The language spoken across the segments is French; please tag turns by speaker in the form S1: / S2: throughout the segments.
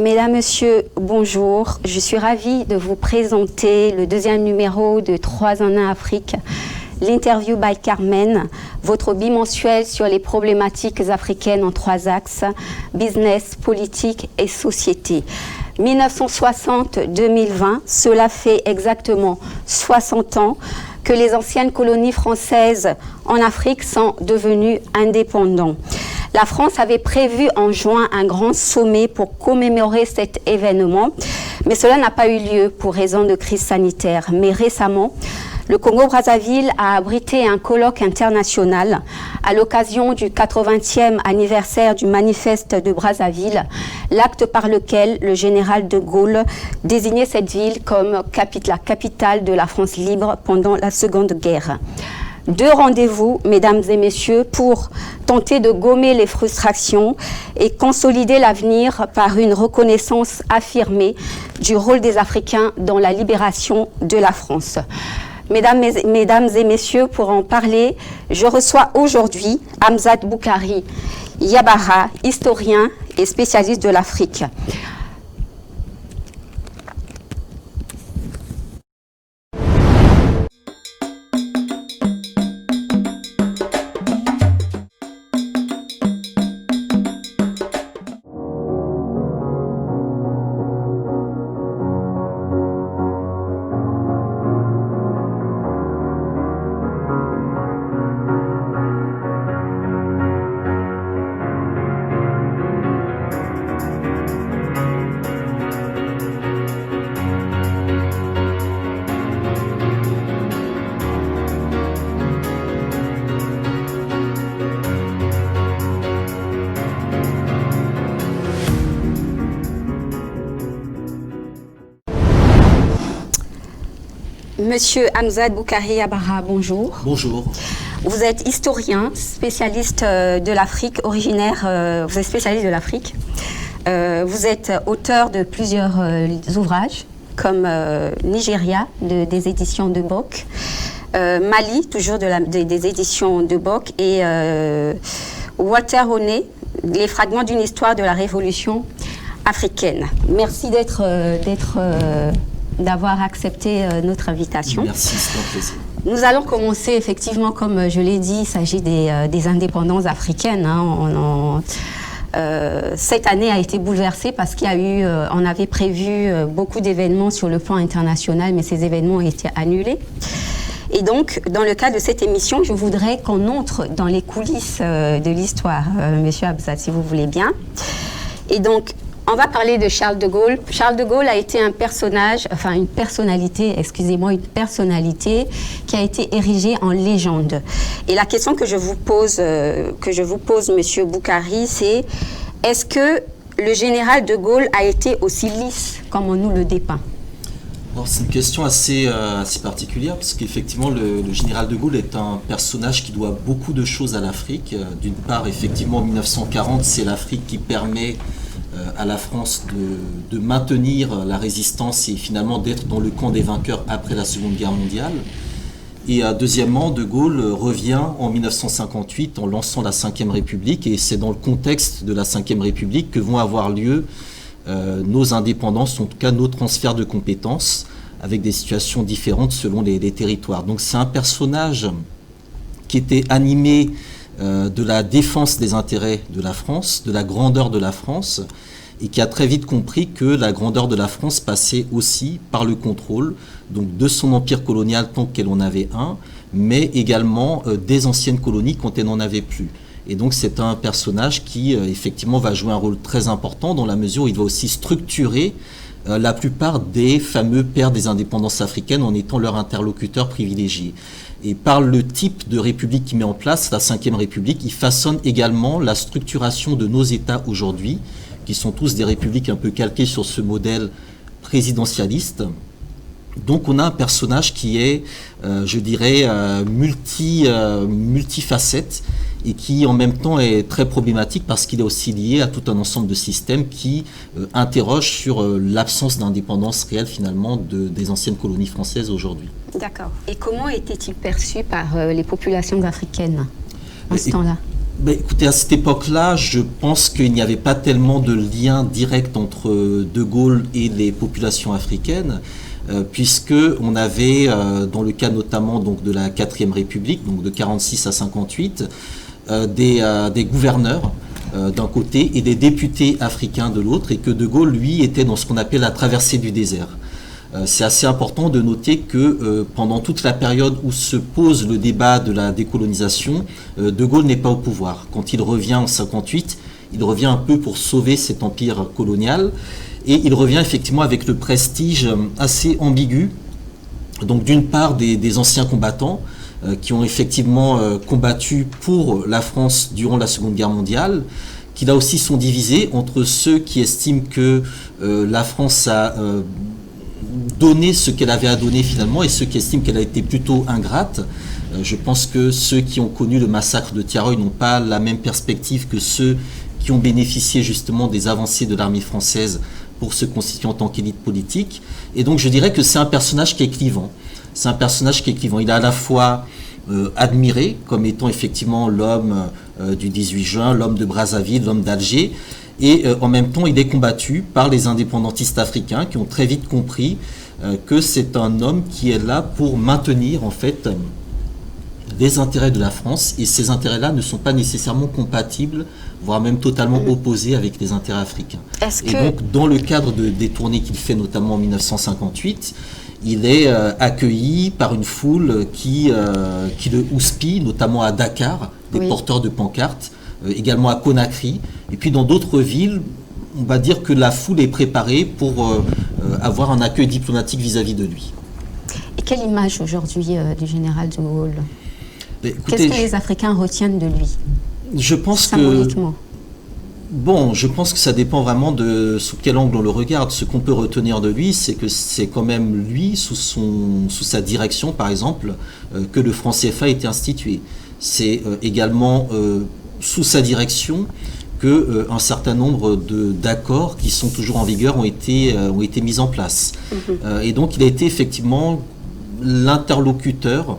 S1: Mesdames, Messieurs, bonjour. Je suis ravie de vous présenter le deuxième numéro de 3 en 1 Afrique, l'interview by Carmen, votre bimensuel sur les problématiques africaines en 3 axes, business, politique et société. 1960-2020, cela fait exactement 60 ans que les anciennes colonies françaises en Afrique sont devenues indépendantes. La France avait prévu en juin un grand sommet pour commémorer cet événement, mais cela n'a pas eu lieu pour raison de crise sanitaire. Mais récemment, le Congo-Brazzaville a abrité un colloque international à l'occasion du 80e anniversaire du manifeste de Brazzaville, l'acte par lequel le général de Gaulle désignait cette ville comme la capitale de la France libre pendant la Seconde Guerre. 2 rendez-vous, mesdames et messieurs, pour tenter de gommer les frustrations et consolider l'avenir par une reconnaissance affirmée du rôle des Africains dans la libération de la France. Mesdames et messieurs, pour en parler, je reçois aujourd'hui Hamzat Boukari Yabara, historien et spécialiste de l'Afrique. Monsieur Hamzat Boukari Yabara, bonjour.
S2: Bonjour.
S1: Vous êtes historien, spécialiste de l'Afrique, vous êtes spécialiste de l'Afrique. Vous êtes auteur de plusieurs ouvrages, comme Nigeria, des éditions de Bock, Mali, toujours des éditions de Bock, et Walter Oné, les fragments d'une histoire de la Révolution africaine. Merci d'avoir accepté notre invitation.
S2: Merci, c'est un plaisir.
S1: Nous allons commencer effectivement, comme je l'ai dit, il s'agit des indépendances africaines. Cette année a été bouleversée parce qu'il y a eu, on avait prévu beaucoup d'événements sur le plan international, mais ces événements ont été annulés. Et donc, dans le cadre de cette émission, je voudrais qu'on entre dans les coulisses de l'histoire, Monsieur Hamzat, si vous voulez bien. Et donc, on va parler de Charles de Gaulle. Charles de Gaulle a été une personnalité qui a été érigée en légende. Et la question que je vous pose, Monsieur Boukari, c'est est-ce que le général de Gaulle a été aussi lisse comme on nous le dépeint?
S2: C'est une question assez particulière parce qu'effectivement le général de Gaulle est un personnage qui doit beaucoup de choses à l'Afrique. D'une part, effectivement, en 1940, c'est l'Afrique qui permet à la France de maintenir la résistance et finalement d'être dans le camp des vainqueurs après la Seconde Guerre mondiale. Et deuxièmement, de Gaulle revient en 1958 en lançant la Ve République, et c'est dans le contexte de la Ve République que vont avoir lieu nos indépendances, en tout cas nos transferts de compétences, avec des situations différentes selon les territoires. Donc c'est un personnage qui était animé de la défense des intérêts de la France, de la grandeur de la France, et qui a très vite compris que la grandeur de la France passait aussi par le contrôle donc de son empire colonial tant qu'elle en avait un, mais également des anciennes colonies quand elle n'en avait plus. Et donc c'est un personnage qui effectivement va jouer un rôle très important dans la mesure où il va aussi structurer la plupart des fameux pères des indépendances africaines en étant leur interlocuteur privilégié. Et par le type de république qu'il met en place, la Ve République, il façonne également la structuration de nos États aujourd'hui, qui sont tous des républiques un peu calquées sur ce modèle présidentialiste. Donc on a un personnage qui est, je dirais, multifacette, et qui en même temps est très problématique parce qu'il est aussi lié à tout un ensemble de systèmes qui interrogent sur l'absence d'indépendance réelle finalement des anciennes colonies françaises aujourd'hui.
S1: D'accord. Et comment était-il perçu par les populations africaines en ce temps-là ?
S2: Écoutez, à cette époque-là, je pense qu'il n'y avait pas tellement de lien direct entre De Gaulle et les populations africaines, puisque on avait, dans le cas notamment donc de la 4e République, donc de 46 à 58, des gouverneurs d'un côté et des députés africains de l'autre, et que De Gaulle, lui, était dans ce qu'on appelle la traversée du désert. C'est assez important de noter que pendant toute la période où se pose le débat de la décolonisation, De Gaulle n'est pas au pouvoir. Quand il revient en 58, il revient un peu pour sauver cet empire colonial, et il revient effectivement avec le prestige assez ambigu. Donc d'une part des anciens combattants qui ont effectivement combattu pour la France durant la Seconde Guerre mondiale, qui là aussi sont divisés entre ceux qui estiment que la France a donné ce qu'elle avait à donner finalement, et ceux qui estiment qu'elle a été plutôt ingrate. Je pense que ceux qui ont connu le massacre de Thiaroye n'ont pas la même perspective que ceux qui ont bénéficié justement des avancées de l'armée française pour se constituer en tant qu'élite politique. Et donc je dirais que c'est un personnage qui est clivant. C'est un personnage qui est clivant. Il est à la fois admiré comme étant effectivement l'homme du 18 juin, l'homme de Brazzaville, l'homme d'Alger, et en même temps il est combattu par les indépendantistes africains qui ont très vite compris que c'est un homme qui est là pour maintenir en fait des intérêts de la France, et ces intérêts-là ne sont pas nécessairement compatibles, voire même totalement opposés avec les intérêts africains. Et donc dans le cadre des tournées qu'il fait notamment en 1958, il est accueilli par une foule qui le houspille, notamment à Dakar, des porteurs de pancartes, également à Conakry, et puis dans d'autres villes. On va dire que la foule est préparée pour avoir un accueil diplomatique vis-à-vis de lui.
S1: Et quelle image aujourd'hui du général de Gaulle?
S2: Écoutez,
S1: qu'est-ce que les Africains retiennent de lui?
S2: Je pense
S1: symboliquement.
S2: Je pense que ça dépend vraiment de sous quel angle on le regarde. Ce qu'on peut retenir de lui, c'est que c'est quand même lui, sous sa direction par exemple, que le franc CFA a été institué. C'est également sous sa direction que un certain nombre d'accords qui sont toujours en vigueur ont été mis en place. Et donc il a été effectivement l'interlocuteur,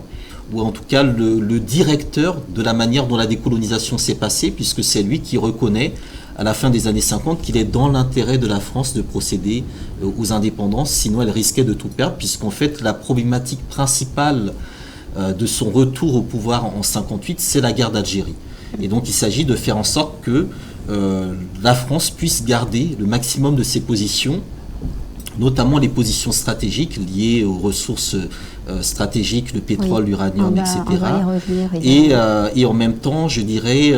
S2: ou en tout cas le directeur de la manière dont la décolonisation s'est passée, puisque c'est lui qui reconnaît à la fin des années 50 qu'il est dans l'intérêt de la France de procéder aux indépendances, sinon elle risquait de tout perdre, puisqu'en fait la problématique principale de son retour au pouvoir en 58, c'est la guerre d'Algérie. Et donc il s'agit de faire en sorte que la France puisse garder le maximum de ses positions, notamment les positions stratégiques liées aux ressources stratégiques, le pétrole, l'uranium, etc. Et en même temps, je dirais,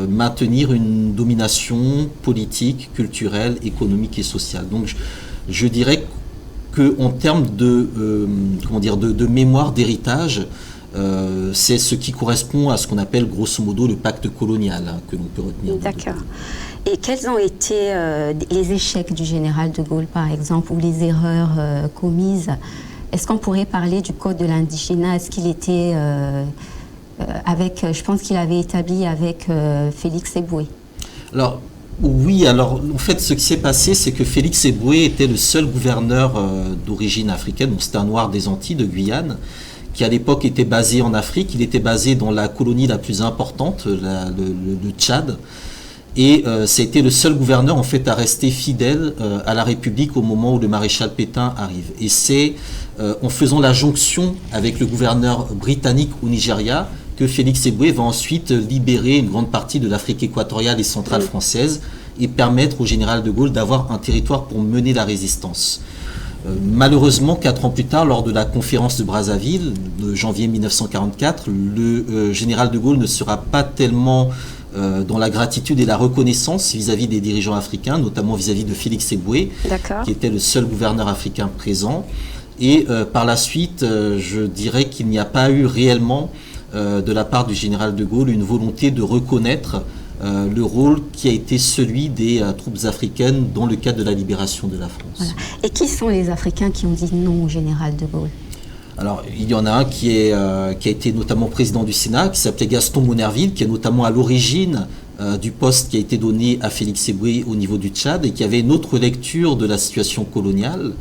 S2: maintenir une domination politique, culturelle, économique et sociale. Donc je dirais qu'en termes de mémoire, d'héritage, c'est ce qui correspond à ce qu'on appelle grosso modo le pacte colonial que l'on peut retenir.
S1: D'accord. Et quels ont été les échecs du général de Gaulle, par exemple, ou les erreurs commises? Est-ce qu'on pourrait parler du code de l'indigénat? Est-ce qu'il était je pense qu'il avait établi avec Félix Éboué?
S2: Alors, oui, en fait, ce qui s'est passé, c'est que Félix Éboué était le seul gouverneur d'origine africaine, donc c'était un noir des Antilles, de Guyane, qui à l'époque était basé en Afrique. Il était basé dans la colonie la plus importante, le Tchad. Et c'était le seul gouverneur en fait à rester fidèle à la République au moment où le maréchal Pétain arrive. Et c'est en faisant la jonction avec le gouverneur britannique au Nigeria que Félix Éboué va ensuite libérer une grande partie de l'Afrique équatoriale et centrale française et permettre au général de Gaulle d'avoir un territoire pour mener la résistance. Malheureusement, 4 ans plus tard, lors de la conférence de Brazzaville, de janvier 1944, le général de Gaulle ne sera pas tellement dans la gratitude et la reconnaissance vis-à-vis des dirigeants africains, notamment vis-à-vis de Félix Éboué, qui était le seul gouverneur africain présent. Et par la suite, je dirais qu'il n'y a pas eu réellement, de la part du général de Gaulle, une volonté de reconnaître le rôle qui a été celui des troupes africaines dans le cadre de la libération de la France.
S1: Voilà. Et qui sont les Africains qui ont dit non au général de Gaulle?
S2: Alors, il y en a un qui a été notamment président du Sénat, qui s'appelait Gaston Monnerville, qui est notamment à l'origine du poste qui a été donné à Félix Éboué au niveau du Tchad, et qui avait une autre lecture de la situation coloniale.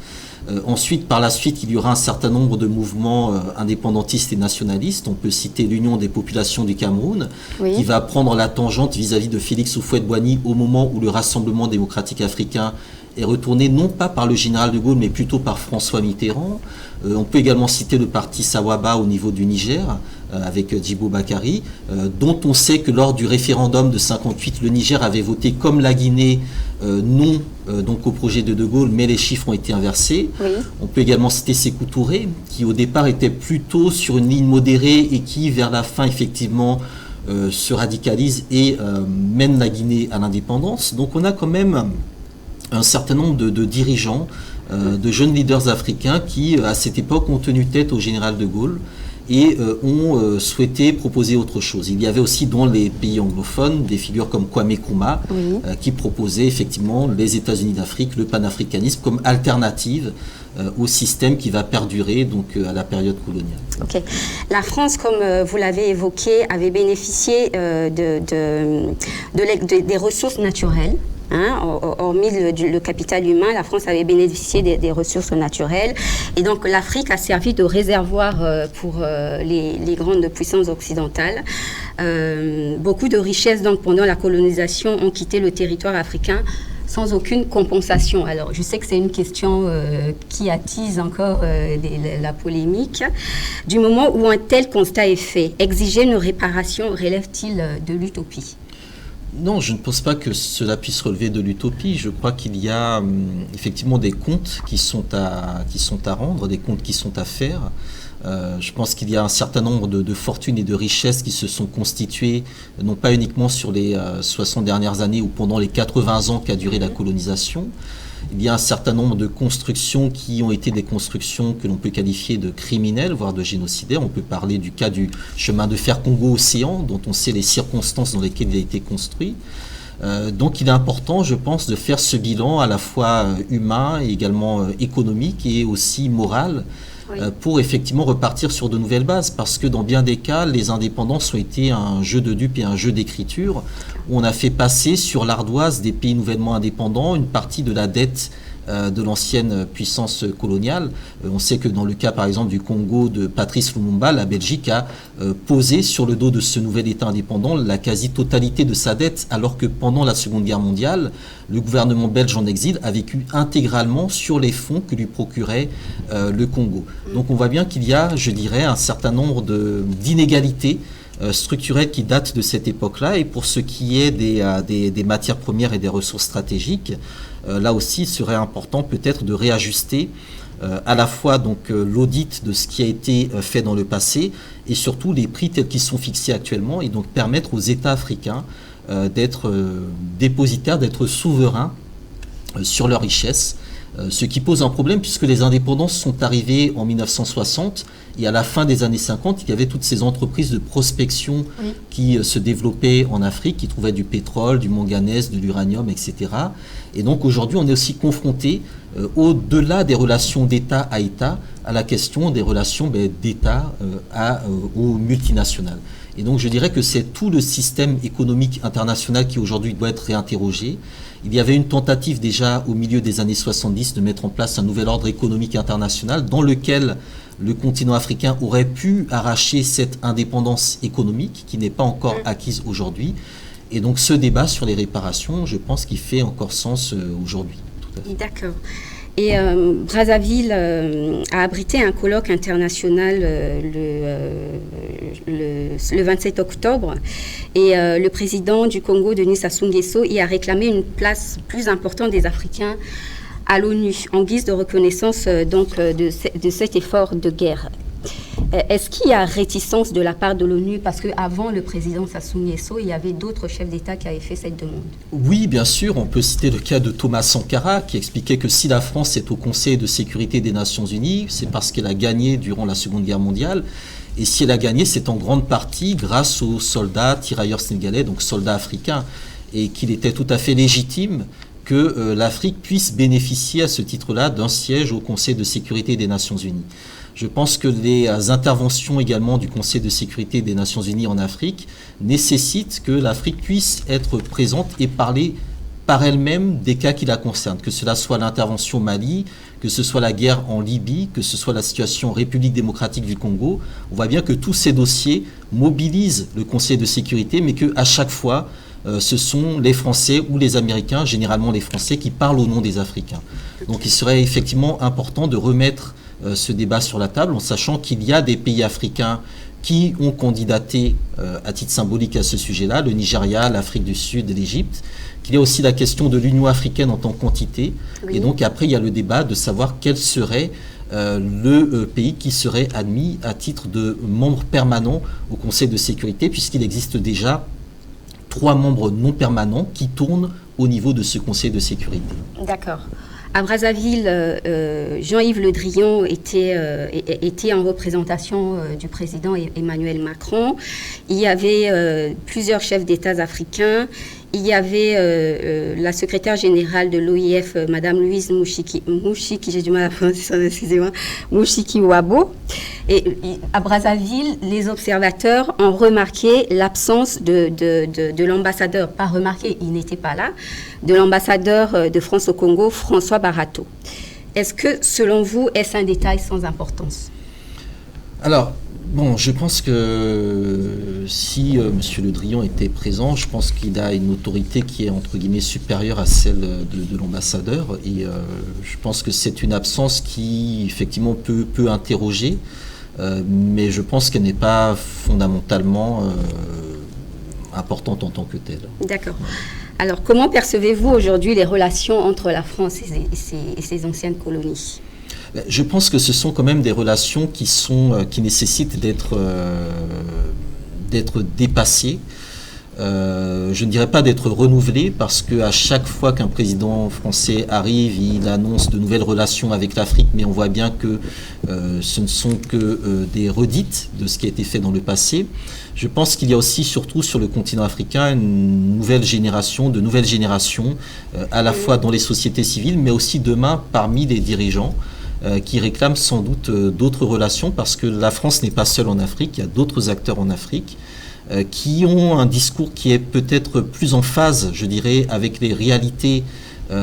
S2: Ensuite, par la suite, il y aura un certain nombre de mouvements indépendantistes et nationalistes. On peut citer l'Union des populations du Cameroun, qui va prendre la tangente vis-à-vis de Félix Houphouët-Boigny au moment où le Rassemblement démocratique africain est retourné non pas par le général de Gaulle, mais plutôt par François Mitterrand. On peut également citer le parti Sawaba au niveau du Niger, avec Djibo Bakary, dont on sait que lors du référendum de 58, le Niger avait voté comme la Guinée non donc au projet de Gaulle, mais les chiffres ont été inversés. On peut également citer Sékou Touré, qui au départ était plutôt sur une ligne modérée et qui, vers la fin, effectivement, se radicalise et mène la Guinée à l'indépendance. Donc on a quand même un certain nombre de dirigeants, de jeunes leaders africains qui, à cette époque, ont tenu tête au général de Gaulle et ont souhaité proposer autre chose. Il y avait aussi dans les pays anglophones des figures comme Kwame Nkrumah qui proposaient effectivement les États-Unis d'Afrique, le panafricanisme comme alternative au système qui va perdurer donc à la période coloniale.
S1: Ok. La France, comme vous l'avez évoqué, avait bénéficié des ressources naturelles. Hormis le capital humain, la France avait bénéficié des ressources naturelles. Et donc l'Afrique a servi de réservoir pour les grandes puissances occidentales. Beaucoup de richesses donc, pendant la colonisation ont quitté le territoire africain sans aucune compensation. Alors, je sais que c'est une question qui attise encore la polémique. Du moment où un tel constat est fait, exiger une réparation relève-t-il de l'utopie ?
S2: Non, je ne pense pas que cela puisse relever de l'utopie. Je crois qu'il y a effectivement des comptes qui sont à rendre, des comptes qui sont à faire. Je pense qu'il y a un certain nombre de fortunes et de richesses qui se sont constituées, non pas uniquement sur les 60 dernières années ou pendant les 80 ans qu'a duré la colonisation. Il y a un certain nombre de constructions qui ont été des constructions que l'on peut qualifier de criminelles, voire de génocidaires. On peut parler du cas du chemin de fer Congo-Océan, dont on sait les circonstances dans lesquelles il a été construit. Donc il est important, je pense, de faire ce bilan à la fois humain et également économique et aussi moral, pour effectivement repartir sur de nouvelles bases, parce que dans bien des cas, les indépendances ont été un jeu de dupes et un jeu d'écriture, où on a fait passer sur l'ardoise des pays nouvellement indépendants une partie de la dette de l'ancienne puissance coloniale. On sait que dans le cas par exemple du Congo de Patrice Lumumba, la Belgique a posé sur le dos de ce nouvel État indépendant la quasi-totalité de sa dette, alors que pendant la Seconde Guerre mondiale, le gouvernement belge en exil a vécu intégralement sur les fonds que lui procurait le Congo. Donc on voit bien qu'il y a, je dirais, un certain nombre d'inégalités structurelles qui datent de cette époque-là. Et pour ce qui est des matières premières et des ressources stratégiques, là aussi, il serait important peut-être de réajuster à la fois donc l'audit de ce qui a été fait dans le passé et surtout les prix tels qu'ils sont fixés actuellement, et donc permettre aux États africains d'être dépositaires, d'être souverains sur leurs richesses. Ce qui pose un problème puisque les indépendances sont arrivées en 1960 et à la fin des années 50, il y avait toutes ces entreprises de prospection qui se développaient en Afrique, qui trouvaient du pétrole, du manganèse, de l'uranium, etc. Et donc aujourd'hui, on est aussi confronté, au-delà des relations d'État à État, à la question des relations d'État aux multinationales. Et donc je dirais que c'est tout le système économique international qui aujourd'hui doit être réinterrogé. Il y avait une tentative déjà au milieu des années 70 de mettre en place un nouvel ordre économique international dans lequel le continent africain aurait pu arracher cette indépendance économique qui n'est pas encore acquise aujourd'hui. Et donc ce débat sur les réparations, je pense qu'il fait encore sens aujourd'hui.
S1: D'accord. Et Brazzaville a abrité un colloque international le 27 octobre. Et le président du Congo, Denis Sassou Nguesso, y a réclamé une place plus importante des Africains à l'ONU, en guise de reconnaissance de cet effort de guerre. Est-ce qu'il y a réticence de la part de l'ONU? Parce qu'avant le président Sassou Nguesso, il y avait d'autres chefs d'État qui avaient fait cette demande.
S2: Oui, bien sûr. On peut citer le cas de Thomas Sankara, qui expliquait que si la France est au Conseil de sécurité des Nations Unies, c'est parce qu'elle a gagné durant la Seconde Guerre mondiale. Et si elle a gagné, c'est en grande partie grâce aux soldats tirailleurs sénégalais, donc soldats africains, et qu'il était tout à fait légitime que l'Afrique puisse bénéficier à ce titre-là d'un siège au Conseil de sécurité des Nations Unies. Je pense que les interventions également du Conseil de sécurité des Nations Unies en Afrique nécessitent que l'Afrique puisse être présente et parler par elle-même des cas qui la concernent, que cela soit l'intervention au Mali, que ce soit la guerre en Libye, que ce soit la situation en République démocratique du Congo. On voit bien que tous ces dossiers mobilisent le Conseil de sécurité, mais qu'à chaque fois, ce sont les Français ou les Américains, généralement les Français, qui parlent au nom des Africains. Donc il serait effectivement important de remettre ce débat sur la table, en sachant qu'il y a des pays africains qui ont candidaté à titre symbolique à ce sujet-là, le Nigeria, l'Afrique du Sud, l'Égypte, qu'il y a aussi la question de l'Union africaine en tant qu'entité, oui. Et donc après il y a le débat de savoir quel serait le pays qui serait admis à titre de membre permanent au Conseil de sécurité, puisqu'il existe déjà 3 membres non permanents qui tournent au niveau de ce Conseil de sécurité.
S1: D'accord. À Brazzaville, Jean-Yves Le Drian était en représentation du président Emmanuel Macron. Il y avait plusieurs chefs d'État africains. Il y avait la secrétaire générale de l'OIF, Madame Louise Mouchiki, j'ai du mal à prononcer son nom, excusez-moi, Mouchiki-Ouabo. Et à Brazzaville, les observateurs ont remarqué l'absence de l'ambassadeur, pas remarqué, il n'était pas là, de l'ambassadeur de France au Congo, François Barato. Est-ce que, selon vous, est-ce un détail sans importance?
S2: Alors, bon, je pense que si M. Le Drian était présent, je pense qu'il a une autorité qui est, entre guillemets, supérieure à celle de l'ambassadeur. Et je pense que c'est une absence qui, effectivement, peut interroger, mais je pense qu'elle n'est pas fondamentalement importante en tant que telle.
S1: D'accord. Alors, comment percevez-vous aujourd'hui les relations entre la France et ses anciennes colonies ?
S2: Je pense que ce sont quand même des relations qui nécessitent d'être dépassées. Je ne dirais pas d'être renouvelées, parce qu'à chaque fois qu'un président français arrive, il annonce de nouvelles relations avec l'Afrique, mais on voit bien que ce ne sont que des redites de ce qui a été fait dans le passé. Je pense qu'il y a aussi, surtout sur le continent africain, une nouvelle génération, de nouvelles générations, à la fois dans les sociétés civiles, mais aussi demain parmi les dirigeants, qui réclament sans doute d'autres relations, parce que la France n'est pas seule en Afrique, il y a d'autres acteurs en Afrique qui ont un discours qui est peut-être plus en phase, je dirais, avec les réalités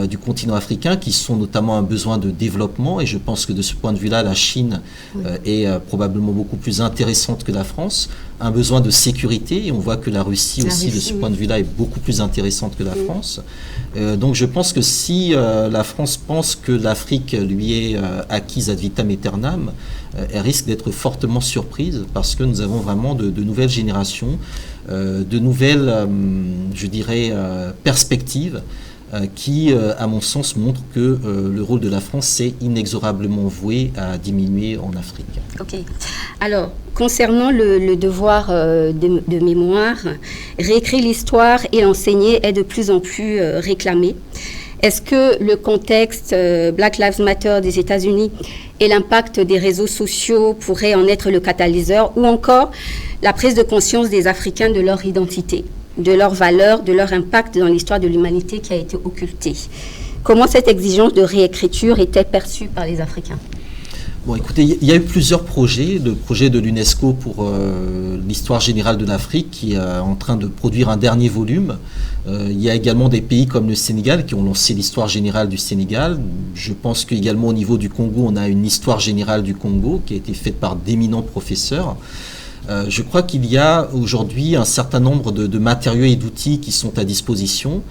S2: du continent africain, qui sont notamment un besoin de développement, et je pense que de ce point de vue-là, la Chine est probablement beaucoup plus intéressante que la France, un besoin de sécurité, et on voit que la Russie aussi, de ce point de vue-là, est beaucoup plus intéressante que la France. Donc je pense que si la France pense que l'Afrique lui est acquise ad vitam aeternam, elle risque d'être fortement surprise, parce que nous avons vraiment de nouvelles générations, de nouvelles, je dirais, perspectives, qui, à mon sens, montre que le rôle de la France s'est inexorablement voué à diminuer en Afrique.
S1: Ok. Alors, concernant le devoir de mémoire, réécrire l'histoire et l'enseigner est de plus en plus réclamé. Est-ce que le contexte Black Lives Matter des États-Unis et l'impact des réseaux sociaux pourraient en être le catalyseur, ou encore la prise de conscience des Africains de leur identité, de leurs valeurs, de leur impact dans l'histoire de l'humanité qui a été occultée? Comment cette exigence de réécriture était perçue par les Africains?
S2: Bon, écoutez, il y a eu plusieurs projets. Le projet de l'UNESCO pour l'histoire générale de l'Afrique, qui est en train de produire un dernier volume. Il y a également des pays comme le Sénégal qui ont lancé l'histoire générale du Sénégal. Je pense qu'également au niveau du Congo, on a une histoire générale du Congo qui a été faite par d'éminents professeurs. Je crois qu'il y a aujourd'hui un certain nombre de matériaux et d'outils qui sont à disposition,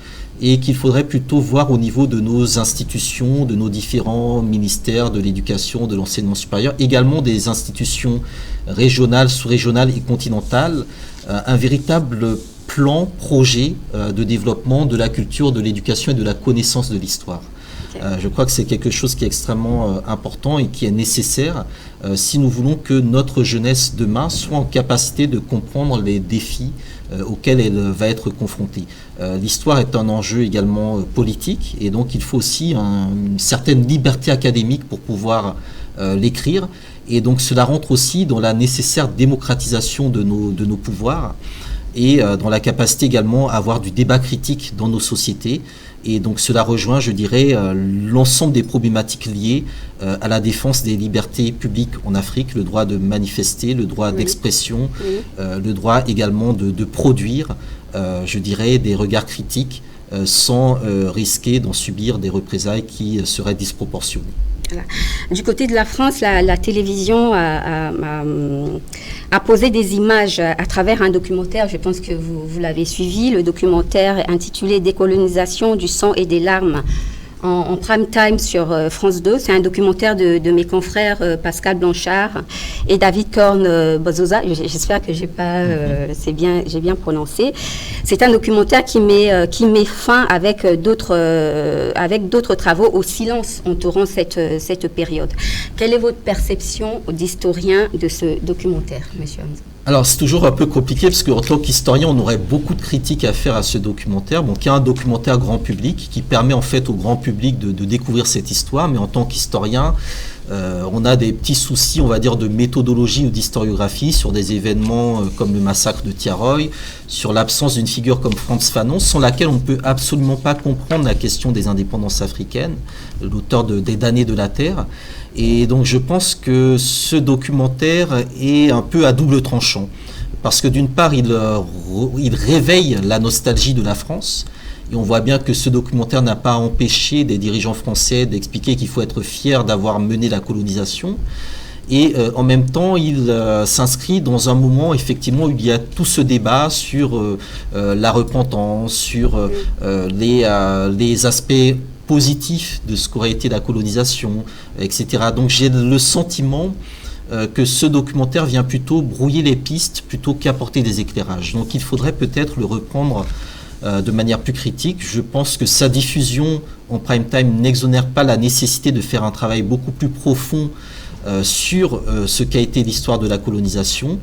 S2: et qu'il faudrait plutôt voir au niveau de nos institutions, de nos différents ministères de l'éducation, de l'enseignement supérieur, également des institutions régionales, sous-régionales et continentales, un véritable projet de développement de la culture, de l'éducation et de la connaissance de l'histoire. Je crois que c'est quelque chose qui est extrêmement important et qui est nécessaire si nous voulons que notre jeunesse demain soit en capacité de comprendre les défis auxquels elle va être confrontée. L'histoire est un enjeu également politique, et donc il faut aussi une certaine liberté académique pour pouvoir l'écrire, et donc cela rentre aussi dans la nécessaire démocratisation de nos pouvoirs, et dans la capacité également à avoir du débat critique dans nos sociétés. Et donc cela rejoint, je dirais, l'ensemble des problématiques liées à la défense des libertés publiques en Afrique, le droit de manifester, le droit d'expression, le droit également de produire, je dirais, des regards critiques sans risquer d'en subir des représailles qui seraient disproportionnées.
S1: Voilà. Du côté de la France, la télévision a posé des images à travers un documentaire, je pense que vous l'avez suivi, le documentaire intitulé « Décolonisation du sang et des larmes » en prime time sur France 2. C'est un documentaire de mes confrères Pascal Blanchard et David Korn-Bozosa. J'espère que j'ai bien prononcé. C'est un documentaire qui met fin avec d'autres travaux au silence entourant cette période. Quelle est votre perception d'historien de ce documentaire, monsieur Hamza?
S2: Alors, c'est toujours un peu compliqué parce qu'en tant qu'historien, on aurait beaucoup de critiques à faire à ce documentaire. Bon, qui est un documentaire grand public qui permet en fait au grand public de découvrir cette histoire, mais en tant qu'historien, on a des petits soucis, on va dire, de méthodologie ou d'historiographie sur des événements comme le massacre de Tiaroy, sur l'absence d'une figure comme Frantz Fanon, sans laquelle on ne peut absolument pas comprendre la question des indépendances africaines, l'auteur des damnés de la terre. Et donc je pense que ce documentaire est un peu à double tranchant, parce que d'une part il réveille la nostalgie de la France, et on voit bien que ce documentaire n'a pas empêché des dirigeants français d'expliquer qu'il faut être fier d'avoir mené la colonisation. Et en même temps, il s'inscrit dans un moment, effectivement, où il y a tout ce débat sur la repentance, sur les aspects positifs de ce qu'aurait été la colonisation, etc. Donc j'ai le sentiment que ce documentaire vient plutôt brouiller les pistes plutôt qu'apporter des éclairages. Donc il faudrait peut-être le reprendre de manière plus critique. Je pense que sa diffusion en prime time n'exonère pas la nécessité de faire un travail beaucoup plus profond sur ce qu'a été l'histoire de la colonisation,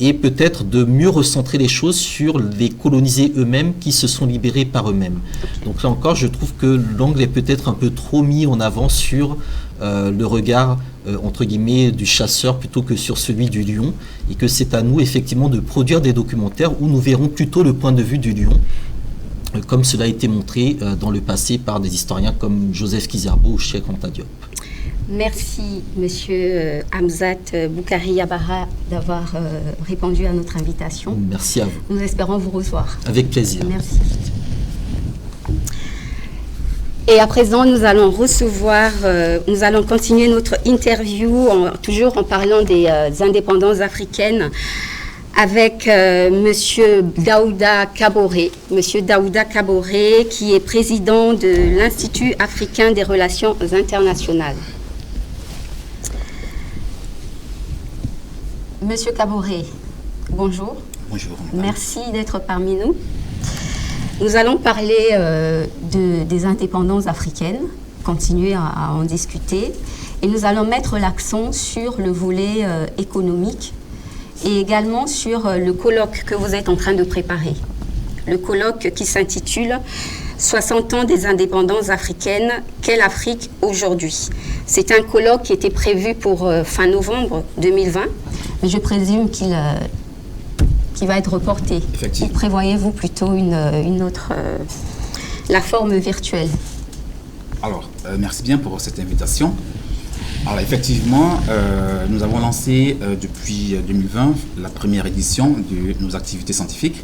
S2: et peut-être de mieux recentrer les choses sur les colonisés eux-mêmes qui se sont libérés par eux-mêmes. Donc là encore, je trouve que l'angle est peut-être un peu trop mis en avant sur le regard, entre guillemets, du chasseur plutôt que sur celui du lion, et que c'est à nous, effectivement, de produire des documentaires où nous verrons plutôt le point de vue du lion, comme cela a été montré dans le passé par des historiens comme Joseph Kizerbo ou Cheikh Anta Diop.
S1: Merci, monsieur Hamzat Boukari Yabara, d'avoir répondu à notre invitation.
S2: Merci à vous.
S1: Nous espérons vous recevoir.
S2: Avec plaisir.
S1: Merci. Et à présent, nous allons continuer notre interview, toujours en parlant des indépendances africaines, avec monsieur Daouda Kaboré. Monsieur Daouda Kaboré, qui est président de l'Institut africain des relations internationales. Monsieur Kaboré, bonjour.
S3: Bonjour.
S1: Merci d'être parmi nous. Nous allons parler des indépendances africaines, continuer à en discuter, et nous allons mettre l'accent sur le volet économique et également sur le colloque que vous êtes en train de préparer. Le colloque qui s'intitule « 60 ans des indépendances africaines, quelle Afrique aujourd'hui ?» C'est un colloque qui était prévu pour fin novembre 2020, mais je présume qu'il va être reporté. Ou prévoyez-vous plutôt une autre, la forme virtuelle?
S3: Alors, merci bien pour cette invitation. Alors effectivement, nous avons lancé depuis 2020 la première édition de nos activités scientifiques.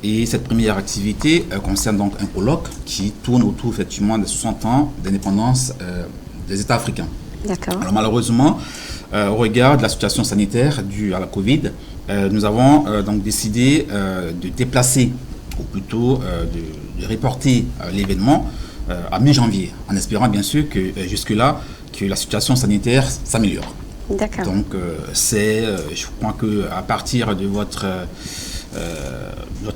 S3: Et cette première activité concerne donc un colloque qui tourne autour effectivement des 60 ans d'indépendance des États africains.
S1: D'accord.
S3: Alors malheureusement, au regard de la situation sanitaire due à la Covid, nous avons donc décidé de déplacer, ou plutôt de reporter l'événement à mi-janvier, en espérant bien sûr que jusque-là, que la situation sanitaire s'améliore.
S1: D'accord.
S3: Donc je crois qu'à partir de votre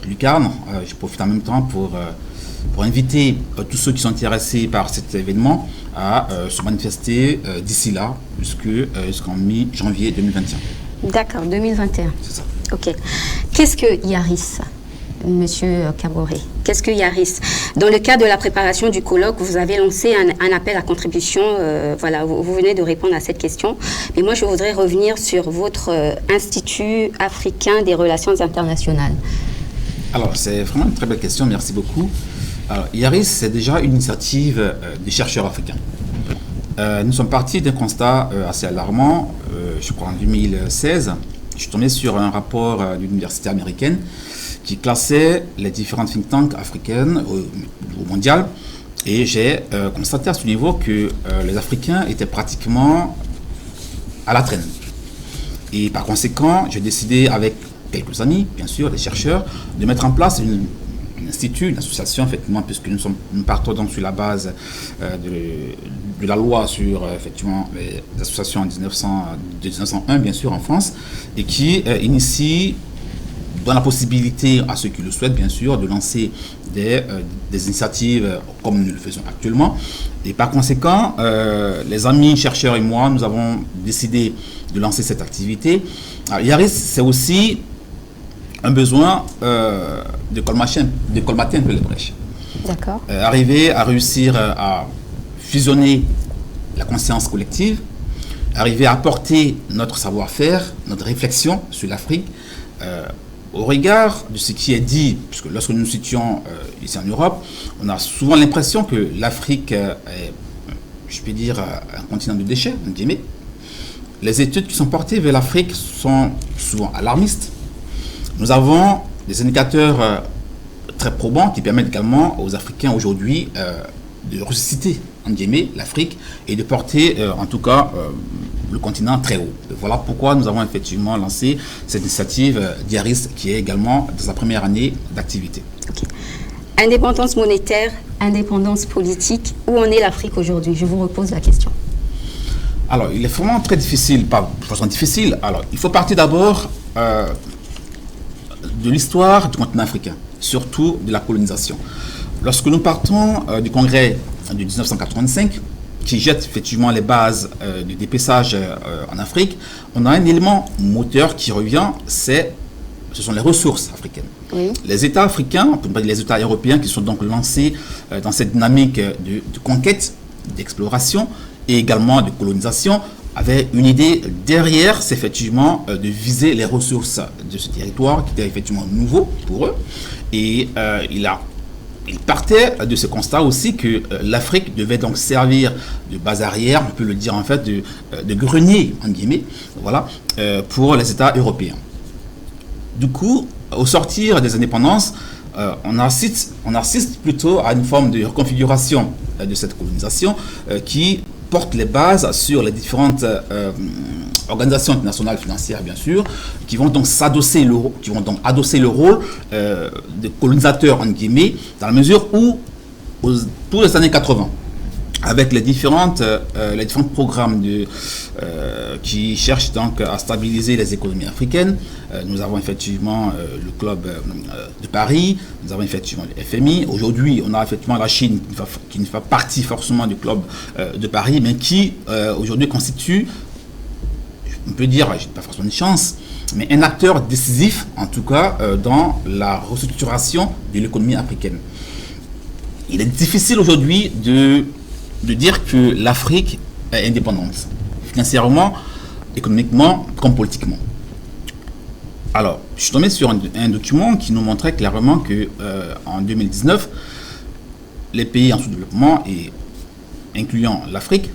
S3: lucarne, je profite en même temps pour inviter tous ceux qui sont intéressés par cet événement à se manifester d'ici là, jusqu'en mi-janvier 2021.
S1: D'accord, 2021.
S3: C'est ça.
S1: Ok. Qu'est-ce que YARIS, monsieur Kaboré? Qu'est-ce que YARIS? Dans le cadre de la préparation du colloque, vous avez lancé un appel à contribution. Voilà, vous venez de répondre à cette question. Mais moi, je voudrais revenir sur votre Institut africain des relations internationales.
S3: Alors, c'est vraiment une très belle question. Merci beaucoup. Alors, YARIS, c'est déjà une initiative des chercheurs africains. Nous sommes partis d'un constat assez alarmant. Je crois en 2016, je suis tombé sur un rapport d'une université américaine qui classait les différentes think tanks africaines au niveau mondial. Et j'ai constaté à ce niveau que les Africains étaient pratiquement à la traîne. Et par conséquent, j'ai décidé avec quelques amis, bien sûr, des chercheurs, de mettre en place un institut, une association, effectivement, puisque nous partons donc sur la base de la loi sur effectivement les associations de 1901, bien sûr, en France, et qui initie, donne la possibilité à ceux qui le souhaitent, bien sûr, de lancer des initiatives comme nous le faisons actuellement. Et par conséquent, les amis chercheurs et moi, nous avons décidé de lancer cette activité. Alors, IARIS, c'est aussi un besoin de colmater un peu les brèches.
S1: D'accord.
S3: Arriver à réussir à fusionner la conscience collective, arriver à apporter notre savoir-faire, notre réflexion sur l'Afrique, au regard de ce qui est dit, puisque lorsque nous nous situons ici en Europe, on a souvent l'impression que l'Afrique est, je peux dire, un continent de déchets, on dit, mais les études qui sont portées vers l'Afrique sont souvent alarmistes. Nous avons des indicateurs très probants qui permettent également aux Africains aujourd'hui de ressusciter, en guillemets, l'Afrique et de porter, en tout cas, le continent très haut. Voilà pourquoi nous avons effectivement lancé cette initiative d'IARIS qui est également dans sa première année d'activité.
S1: Okay. Indépendance monétaire, indépendance politique, où en est l'Afrique aujourd'hui? Je vous repose la question.
S3: Alors, il est vraiment très difficile, pas de façon difficile. Alors, il faut partir d'abord de l'histoire du continent africain, surtout de la colonisation. Lorsque nous partons du congrès de 1985, qui jette effectivement les bases du dépeçage en Afrique, on a un élément moteur qui revient, ce sont les ressources africaines. Oui. Les États africains, on peut pas dire les États européens, qui sont donc lancés dans cette dynamique de conquête, d'exploration et également de colonisation, avaient une idée derrière, c'est effectivement de viser les ressources de ce territoire qui était effectivement nouveau pour eux. Et il partait de ce constat aussi que l'Afrique devait donc servir de base arrière, on peut le dire en fait, de grenier, en guillemets, voilà, pour les États européens. Du coup, au sortir des indépendances, on assiste plutôt à une forme de reconfiguration de cette colonisation qui porte les bases sur les différentes organisations internationales financières, bien sûr, qui vont donc adosser le rôle de colonisateur, en guillemets, dans la mesure où, pour les années 80, avec les différents programmes qui cherchent donc à stabiliser les économies africaines. Nous avons effectivement le club de Paris, nous avons effectivement le FMI. Aujourd'hui, on a effectivement la Chine qui ne fait pas partie forcément du club de Paris, mais qui aujourd'hui constitue, on peut dire, je n'ai pas forcément une chance, mais un acteur décisif, en tout cas, dans la restructuration de l'économie africaine. Il est difficile aujourd'hui de dire que l'Afrique est indépendante, financièrement, économiquement, comme politiquement. Alors, je suis tombé sur un document qui nous montrait clairement que en 2019, les pays en sous-développement, et incluant l'Afrique,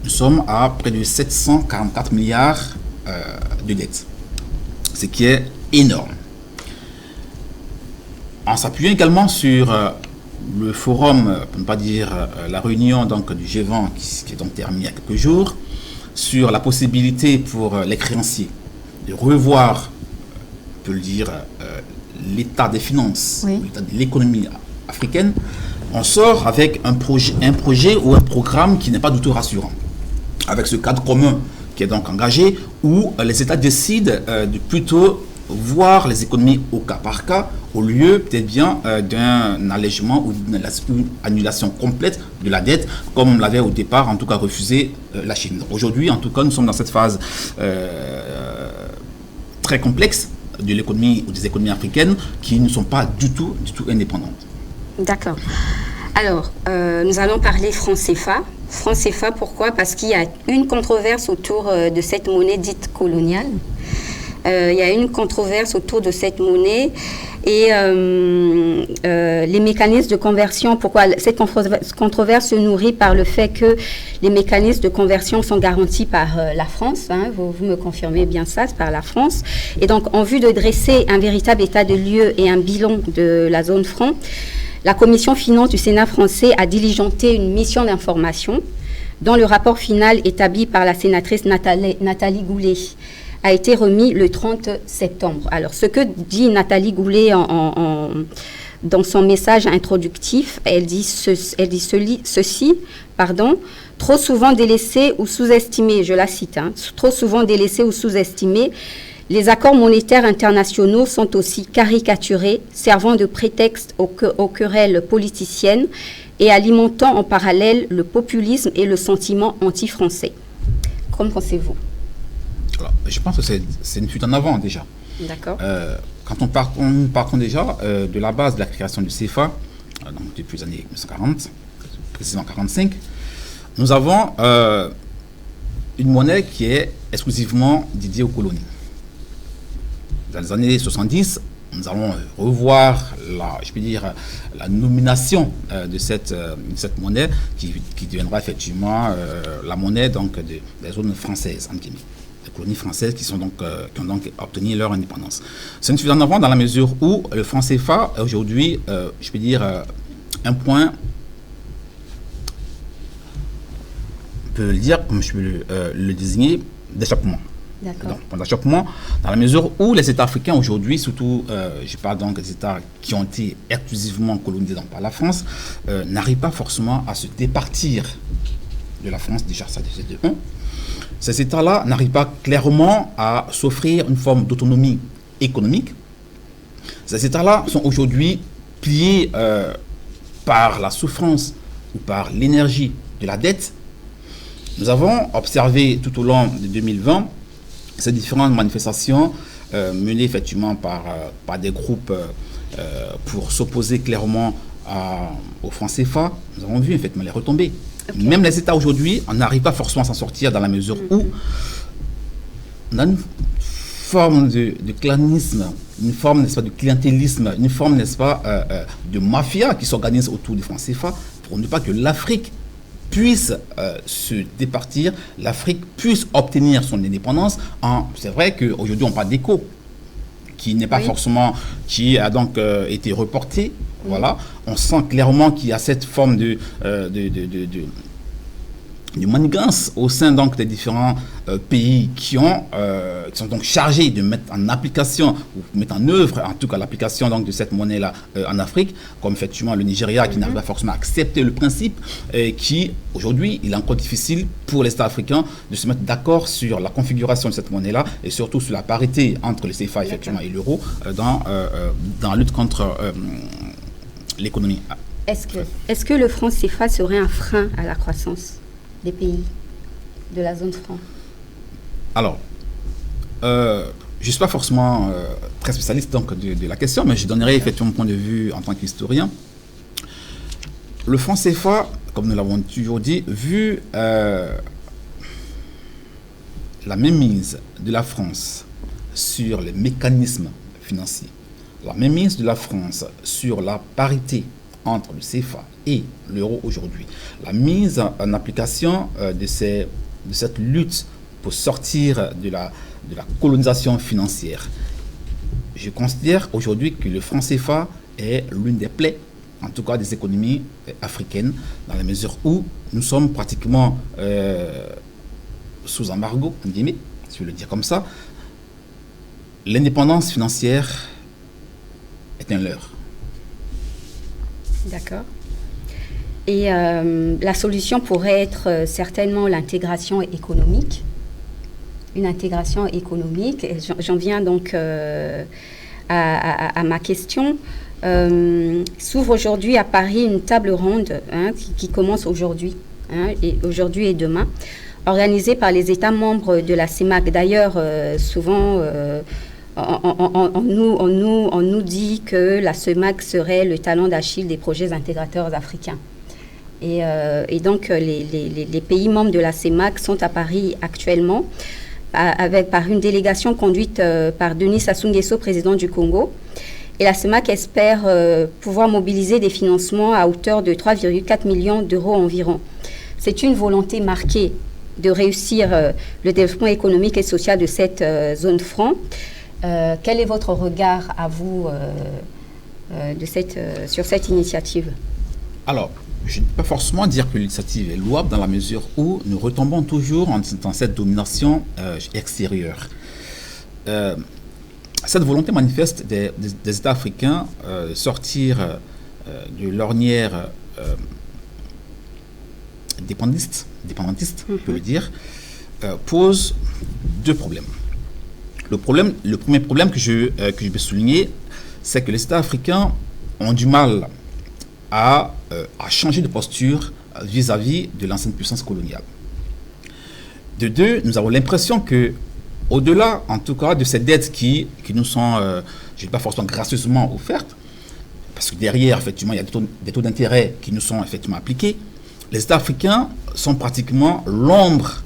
S3: nous sommes à près de 744 milliards de dettes, ce qui est énorme. En s'appuyant également sur le forum, pour ne pas dire la réunion donc, du G20 qui est donc terminée il y a quelques jours, sur la possibilité pour les créanciers de revoir, on peut le dire, l'état des finances, oui, l'état de l'économie africaine, on sort avec un projet ou un programme qui n'est pas du tout rassurant. Avec ce cadre commun qui est donc engagé, où les États décident de plutôt voir les économies au cas par cas, au lieu peut-être bien d'un allègement ou d'une annulation complète de la dette, comme l'avait au départ en tout cas refusé la Chine. Aujourd'hui, en tout cas, nous sommes dans cette phase très complexe de l'économie ou des économies africaines qui ne sont pas du tout indépendantes.
S1: D'accord. Alors, nous allons parler franc CFA. Franc CFA, pourquoi? Parce qu'il y a une controverse autour de cette monnaie dite coloniale. Il y a une controverse autour de cette monnaie Et les mécanismes de conversion, pourquoi cette controverse se nourrit par le fait que les mécanismes de conversion sont garantis par la France, hein, vous me confirmez bien ça, c'est par la France. Et donc, en vue de dresser un véritable état de lieu et un bilan de la zone franc, la commission finance du Sénat français a diligenté une mission d'information dont le rapport final établi par la sénatrice Nathalie Goulet a été remis le 30 septembre. Alors, ce que dit Nathalie Goulet dans son message introductif, elle dit ceci, trop souvent délaissés ou sous-estimés, je la cite, hein, trop souvent délaissés ou sous-estimés, les accords monétaires internationaux sont aussi caricaturés, servant de prétexte aux querelles politiciennes et alimentant en parallèle le populisme et le sentiment anti-français. Qu'en pensez-vous ?
S3: Alors, je pense que c'est une fuite en avant déjà.
S1: D'accord.
S3: Quand on part déjà de la base de la création du CFA, donc depuis les années 1940, précisément 1945, nous avons une monnaie qui est exclusivement dédiée aux colonies. Dans les années 70, nous allons revoir la nomination de cette monnaie qui deviendra effectivement la monnaie donc, des zones françaises, en guillemets. Les colonies françaises qui ont donc obtenu leur indépendance. C'est une fuite en avant dans la mesure où le franc CFA est aujourd'hui, un point, on peut le dire, comme je peux le désigner, d'échappement.
S1: D'accord.
S3: Donc, point d'achoppement, dans la mesure où les États africains aujourd'hui, surtout, je parle donc des États qui ont été exclusivement colonisés par la France, n'arrivent pas forcément à se départir de la France, déjà ça c'est de 1. Ces États-là n'arrivent pas clairement à s'offrir une forme d'autonomie économique. Ces États-là sont aujourd'hui pliés par la souffrance ou par l'énergie de la dette. Nous avons observé tout au long de 2020 ces différentes manifestations menées effectivement par des groupes pour s'opposer clairement au franc CFA. Nous avons vu effectivement les retombées. Okay. Même les États aujourd'hui, on n'arrive pas forcément à s'en sortir dans la mesure où on a une forme de clanisme, une forme, n'est-ce pas, de clientélisme, une forme, n'est-ce pas, de mafia qui s'organise autour du franc CFA pour ne pas que l'Afrique puisse se départir, l'Afrique puisse obtenir son indépendance. C'est vrai qu'aujourd'hui on parle d'éco, qui n'est pas forcément, qui a donc été reporté. Voilà, on sent clairement qu'il y a cette forme de manigance au sein donc des différents pays qui sont donc chargés de mettre en application ou mettre en œuvre en tout cas l'application donc de cette monnaie là en Afrique, comme effectivement le Nigeria qui n'arrive pas forcément à accepter le principe et qui aujourd'hui il est encore difficile pour les États africains de se mettre d'accord sur la configuration de cette monnaie là et surtout sur la parité entre le CFA effectivement et l'euro dans la lutte contre l'économie.
S1: Est-ce que le franc CFA serait un frein à la croissance des pays de la zone franc?
S3: Alors, je ne suis pas forcément très spécialiste donc, de la question, mais je donnerai effectivement mon point de vue en tant qu'historien. Le franc CFA, comme nous l'avons toujours dit, vu la mainmise de la France sur les mécanismes financiers, la mainmise de la France sur la parité entre le CFA et l'euro aujourd'hui, la mise en application de cette lutte pour sortir de la colonisation financière. Je considère aujourd'hui que le franc CFA est l'une des plaies, en tout cas des économies africaines, dans la mesure où nous sommes pratiquement sous embargo, si je veux le dire comme ça. L'indépendance financière est un leurre.
S1: D'accord. Et la solution pourrait être certainement l'intégration économique. Une intégration économique. J'en viens donc à ma question. S'ouvre aujourd'hui à Paris une table ronde qui commence aujourd'hui, aujourd'hui et demain, organisée par les États membres de la CEMAC. D'ailleurs, souvent... On nous dit que la CEMAC serait le talon d'Achille des projets intégrateurs africains. Et donc, les pays membres de la CEMAC sont à Paris actuellement, par une délégation conduite par Denis Sassou Nguesso, président du Congo, Et la CEMAC espère pouvoir mobiliser des financements à hauteur de 3,4 millions d'euros environ. C'est une volonté marquée de réussir le développement économique et social de cette zone franc. Quel est votre regard à vous sur cette initiative?
S3: Alors, je ne peux pas forcément dire que l'initiative est louable dans la mesure où nous retombons toujours dans cette domination extérieure. Cette volonté manifeste des États africains de sortir de l'ornière dépendantiste, je peux dire, pose deux problèmes. Le premier problème que je vais souligner, c'est que les États africains ont du mal à changer de posture vis-à-vis de l'ancienne puissance coloniale. De deux, nous avons l'impression que, au-delà, en tout cas, de ces dettes qui nous sont, je ne dis pas forcément gracieusement offertes, parce que derrière, effectivement, il y a des taux d'intérêt qui nous sont effectivement appliqués, les États africains sont pratiquement l'ombre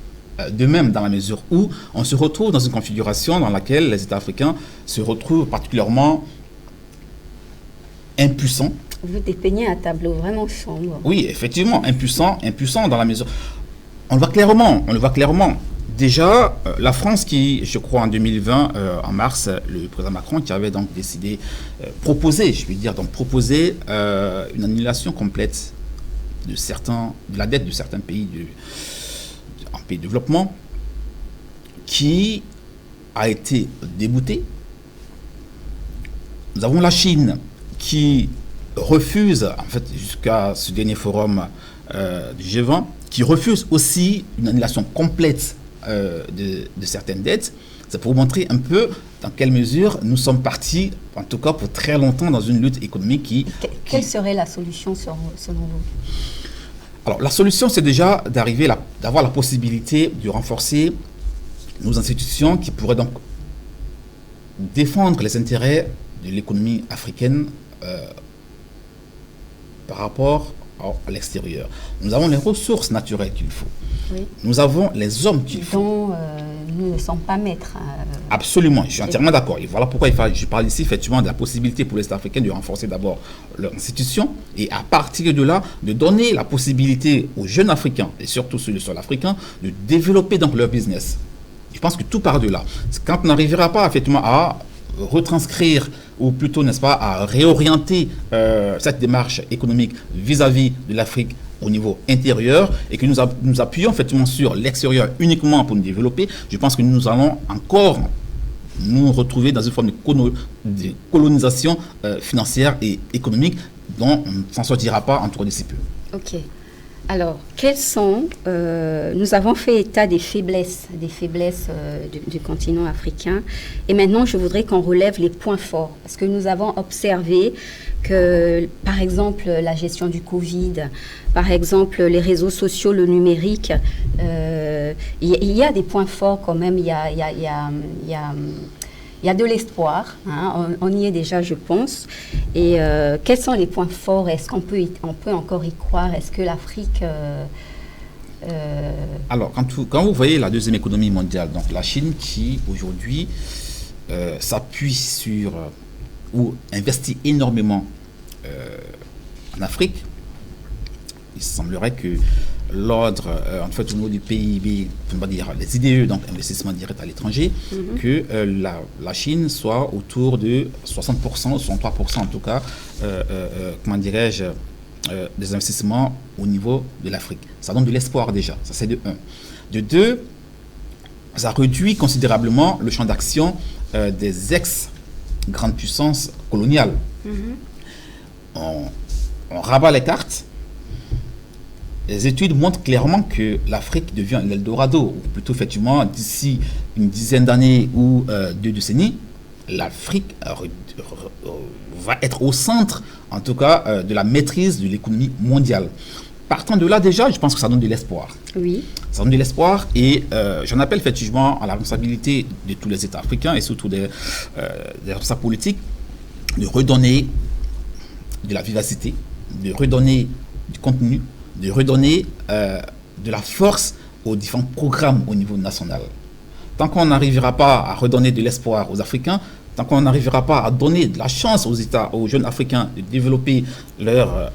S3: d'eux-mêmes dans la mesure où on se retrouve dans une configuration dans laquelle les États africains se retrouvent particulièrement impuissants.
S1: Vous dépeignez un tableau vraiment sombre.
S3: Oui, effectivement, impuissant dans la mesure. On le voit clairement. Déjà, la France qui, je crois, en 2020, en mars, le président Macron qui avait donc décidé, proposer une annulation complète de la dette de certains pays en pays de développement, qui a été débouté. Nous avons la Chine qui refuse, en fait, jusqu'à ce dernier forum du G20, qui refuse aussi une annulation complète de certaines dettes. C'est pour vous montrer un peu dans quelle mesure nous sommes partis, en tout cas pour très longtemps, dans une lutte économique
S1: Quelle serait la solution selon vous?
S3: Alors, la solution, c'est déjà d'avoir la possibilité de renforcer nos institutions qui pourraient donc défendre les intérêts de l'économie africaine par rapport à l'extérieur. Nous avons les ressources naturelles qu'il faut. Oui. Nous avons les hommes qu'il faut.
S1: Dont nous ne sommes pas maîtres.
S3: Absolument, je suis entièrement d'accord. Et voilà pourquoi je parle ici effectivement de la possibilité pour les États africains de renforcer d'abord leurs institutions et à partir de là, de donner la possibilité aux jeunes Africains et surtout ceux du sol africain de développer donc leur business. Je pense que tout part de là. Quand on n'arrivera pas effectivement à retranscrire ou plutôt, n'est-ce pas, à réorienter cette démarche économique vis-à-vis de l'Afrique au niveau intérieur et que nous appuyons effectivement sur l'extérieur uniquement pour nous développer, je pense que nous allons encore nous retrouver dans une forme de colonisation financière et économique dont on ne s'en sortira pas en tout cas d'ici peu.
S1: Ok. Alors, quels sont, nous avons fait état des faiblesses du continent africain et maintenant je voudrais qu'on relève les points forts parce que nous avons observé que, par exemple, la gestion du Covid, par exemple, les réseaux sociaux, le numérique, il y a des points forts quand même, il y a de l'espoir, hein, on y est déjà, je pense. Et quels sont les points forts? Est-ce qu'on peut encore y croire? Est-ce que l'Afrique...
S3: Alors, quand vous voyez la deuxième économie mondiale, donc la Chine qui, aujourd'hui, s'appuie sur ou investit énormément en Afrique, il semblerait que l'ordre, en fait, au niveau du PIB, on va dire les IDE, donc investissement direct à l'étranger, que la Chine soit autour de 60%, ou 63% en tout cas, comment dirais-je, des investissements au niveau de l'Afrique. Ça donne de l'espoir déjà, ça c'est de 1. De 2, ça réduit considérablement le champ d'action des ex-grandes puissances coloniales. On rabat les cartes. Les études montrent clairement que l'Afrique devient l'Eldorado, ou plutôt effectivement d'ici une dizaine d'années ou 2 décennies, l'Afrique va être au centre, en tout cas, de la maîtrise de l'économie mondiale. Partant de là, déjà, je pense que ça donne de l'espoir.
S1: Oui.
S3: Ça donne de l'espoir et j'en appelle effectivement à la responsabilité de tous les États africains et surtout des responsables politiques de redonner de la vivacité, de redonner du contenu, de redonner de la force aux différents programmes au niveau national. Tant qu'on n'arrivera pas à redonner de l'espoir aux Africains, tant qu'on n'arrivera pas à donner de la chance aux jeunes Africains de développer leurs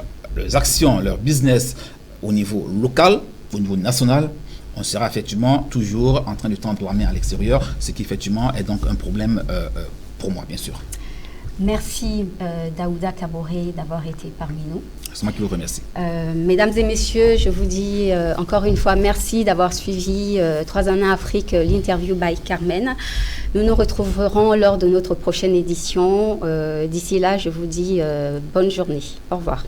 S3: actions, leur business au niveau local, au niveau national, on sera effectivement toujours en train de tendre la main à l'extérieur, ce qui effectivement est donc un problème pour moi, bien sûr.
S1: Merci Daouda Kaboré d'avoir été parmi nous.
S3: C'est moi qui vous remercie.
S1: Mesdames et messieurs, je vous dis encore une fois merci d'avoir suivi 3 en 1 Afrique, l'interview by Carmen. Nous nous retrouverons lors de notre prochaine édition. D'ici là, je vous dis bonne journée. Au revoir.